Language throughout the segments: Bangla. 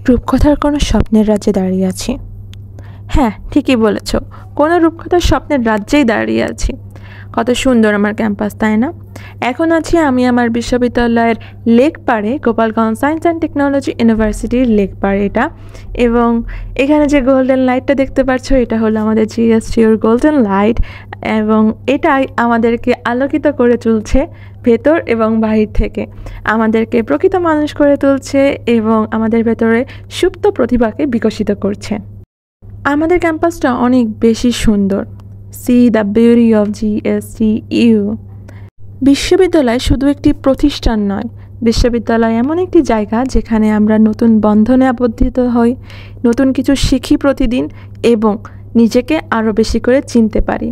রূপকথার কোনো স্বপ্নের রাজ্যে দাঁড়িয়ে আছি। হ্যাঁ, ঠিকই বলেছ, কোনো রূপকথার স্বপ্নের রাজ্যেই দাঁড়িয়ে আছি। কত সুন্দর আমার ক্যাম্পাস, তাই না? এখন আছি আমি আমার বিশ্ববিদ্যালয়ের লেক পাড়ে, গোপালগঞ্জ সায়েন্স অ্যান্ড টেকনোলজি ইউনিভার্সিটির লেক পাড়ে এটা। এবং এখানে যে গোল্ডেন লাইটটা দেখতে পাচ্ছ, এটা হলো আমাদের জিএসটিওর গোল্ডেন লাইট, এবং এটাই আমাদেরকে আলোকিত করে তুলছে ভেতর এবং বাহির থেকে, আমাদেরকে প্রকৃত মানুষ করে তুলছে এবং আমাদের ভেতরে সুপ্ত প্রতিভাকে বিকশিত করছে। আমাদের ক্যাম্পাসটা অনেক বেশি সুন্দর। C the beauty of GSTU। বিশ্ববিদ্যালয় শুধু একটি প্রতিষ্ঠান নয়, বিশ্ববিদ্যালয় এমন একটি জায়গা যেখানে আমরা নতুন বন্ধনে আবদ্ধিত হই, নতুন কিছু শিখি প্রতিদিন এবং নিজেকে আরও বেশি করে চিনতে পারি।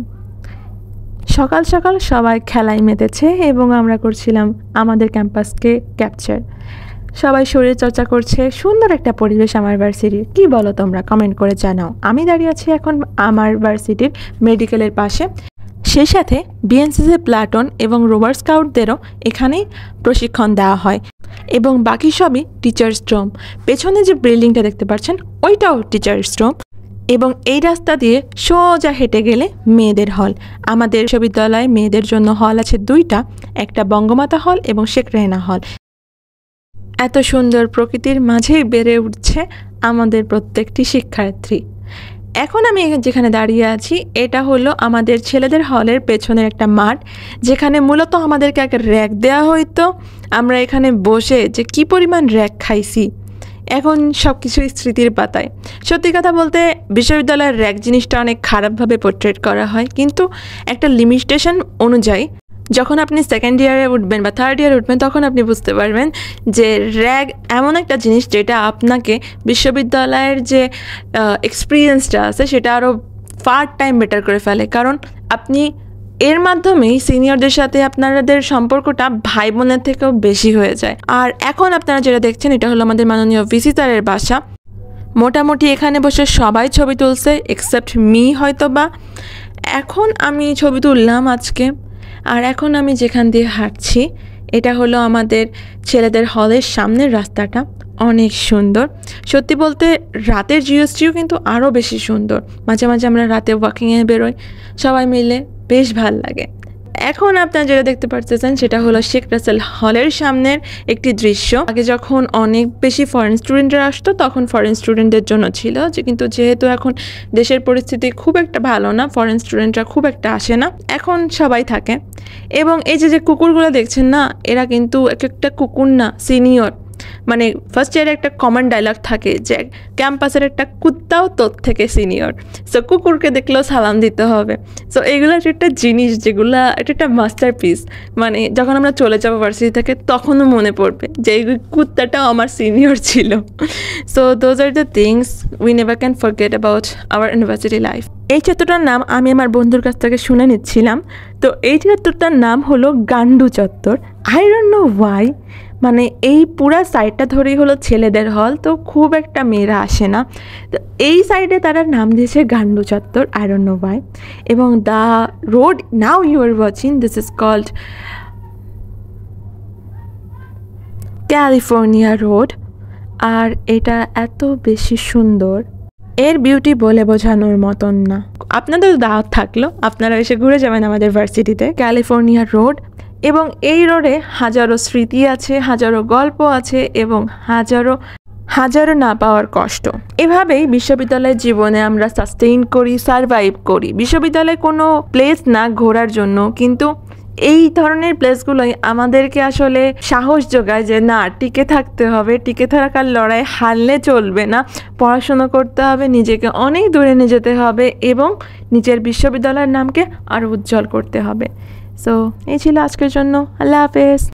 সকাল সকাল সবাই খেলায় মেতেছে এবং আমরা করছিলাম আমাদের ক্যাম্পাসকে ক্যাপচার। সবাই শরীরচর্চা করছে, সুন্দর একটা পরিবেশ আমার ভার্সিটির। কি বলো তোমরা? কমেন্ট করে জানাও। আমি দাঁড়িয়ে আছি এখন আমার ভার্সিটির মেডিকেলের পাশে। সেই সাথে বিএনসিসি প্লাটুন এবং রোভার স্কাউটদেরও এখানেই প্রশিক্ষণ দেওয়া হয়, এবং বাকি সবই টিচার্স রুম। পেছনে যে বিল্ডিংটা দেখতে পাচ্ছেন ওইটাও টিচার্স রুম, এবং এই রাস্তা দিয়ে সোজা হেঁটে গেলে মেয়েদের হল। আমাদের বিশ্ববিদ্যালয়ে মেয়েদের জন্য হল আছে দুইটা, একটা বঙ্গমাতা হল এবং শেখ রেহানা হল। এত সুন্দর প্রকৃতির মাঝেই বেড়ে উঠছে আমাদের প্রত্যেকটি শিক্ষার্থী। এখন আমি যেখানে দাঁড়িয়ে আছি এটা হলো আমাদের ছেলেদের হলের পেছনের একটা মাঠ, যেখানে মূলত আমাদেরকে একটা র্যাক দেওয়া হইতো। আমরা এখানে বসে যে কি পরিমাণ র্যাক খাইছি, এখন সব কিছুই স্মৃতির পাতায়। সত্যি কথা বলতে বিশ্ববিদ্যালয়ের র্যাক জিনিসটা অনেক খারাপভাবে পোর্ট্রেট করা হয়, কিন্তু একটা লিমিটেশন অনুযায়ী যখন আপনি সেকেন্ড ইয়ারে উঠবেন বা থার্ড ইয়ারে উঠবেন তখন আপনি বুঝতে পারবেন যে র্যাগ এমন একটা জিনিস যেটা আপনাকে বিশ্ববিদ্যালয়ের যে এক্সপিরিয়েন্সটা আছে সেটা আরও ফার টাইম বেটার করে ফেলে। কারণ আপনি এর মাধ্যমেই সিনিয়রদের সাথে আপনাদের সম্পর্কটা ভাই বোনের থেকেও বেশি হয়ে যায়। আর এখন আপনারা যেটা দেখছেন এটা হলো আমাদের মাননীয় ভিসি স্যারের বাসা। মোটামুটি এখানে বসে সবাই ছবি তুলছে এক্সেপ্ট মি হয়তো বা। এখন আমি ছবি তুললাম আজকে, আর এখন আমি যেখান দিয়ে হাঁটছি এটা হলো আমাদের ছেলেদের হলের সামনের রাস্তাটা। অনেক সুন্দর, সত্যি বলতে রাতের জিএসটিও কিন্তু আরও বেশি সুন্দর। মাঝে মাঝে আমরা রাতে ওয়াকিংয়ে বেরোই সবাই মিলে, বেশ ভাল লাগে। এখন আপনারা যেটা দেখতে পাচ্ছেন সেটা হলো শেখ রাসেল হলের সামনের একটি দৃশ্য। আগে যখন অনেক বেশি ফরেন স্টুডেন্টরা আসতো তখন ফরেন স্টুডেন্টদের জন্য ছিল, কিন্তু যেহেতু এখন দেশের পরিস্থিতি খুব একটা ভালো না, ফরেন স্টুডেন্টরা খুব একটা আসে না, এখন সবাই থাকে। এবং এই যে কুকুরগুলো দেখছেন না, এরা কিন্তু এক একটা কুকুর না, সিনিয়র। মানে ফার্স্ট ইয়ারে একটা কমন ডায়লগ থাকে যে ক্যাম্পাসের একটা কুত্তাও তোর থেকে সিনিয়র, সো কুকুরকে দেখলেও সালাম দিতে হবে। সো এগুলো একটা জিনিস যেগুলো একটা মাস্টারপিস। মানে যখন আমরা চলে যাবো ভার্সিটি থেকে তখনও মনে পড়বে যে এই কুত্তাটাও আমার সিনিয়র ছিল। So those are the things we never can forget about our university life. এই চত্বরটার নাম আমি আমার বন্ধুর কাছ থেকে শুনে নিচ্ছিলাম। তো এই চত্বরটার নাম হলো গান্ডু চত্বর। আই ডোন্ট নো ওয়াই, মানে এই পুরা সাইডটা ধরেই হলো ছেলেদের হল, তো খুব একটা মেয়েরা আসে না, তো এই সাইডে তারা নাম দিয়েছে গান্ডু চত্বর। I don't know why. এবং the road now you are watching, this is called California road. আর এটা এত বেশি সুন্দর, এর বিউটি বলে বোঝানোর মতন না। আপনাদের দাওয়াত থাকলো, আপনারা এসে ঘুরে যাবেন আমাদের ভার্সিটিতে। ক্যালিফোর্নিয়া রোড, এবং এই রোডে হাজারো স্মৃতি আছে, হাজারো গল্প আছে এবং হাজারো না পাওয়ার কষ্ট। এভাবেই বিশ্ববিদ্যালয়ের জীবনে আমরা সাস্টেইন করি, সারভাইভ করি। বিশ্ববিদ্যালয় কোনো প্লেস না ঘোরার জন্য, কিন্তু এই ধরনের প্লেসগুলোই আমাদেরকে আসলে সাহস যোগায় যে না, টিকে থাকতে হবে, টিকে থাকার লড়াই হারলে চলবে না, পড়াশোনা করতে হবে, নিজেকে অনেক দূরে নিয়ে যেতে হবে এবং নিজের বিশ্ববিদ্যালয়ের নামকে আরও উজ্জ্বল করতে হবে। সো এই ছিল আজকের জন্য। আল্লাহ হাফেজ।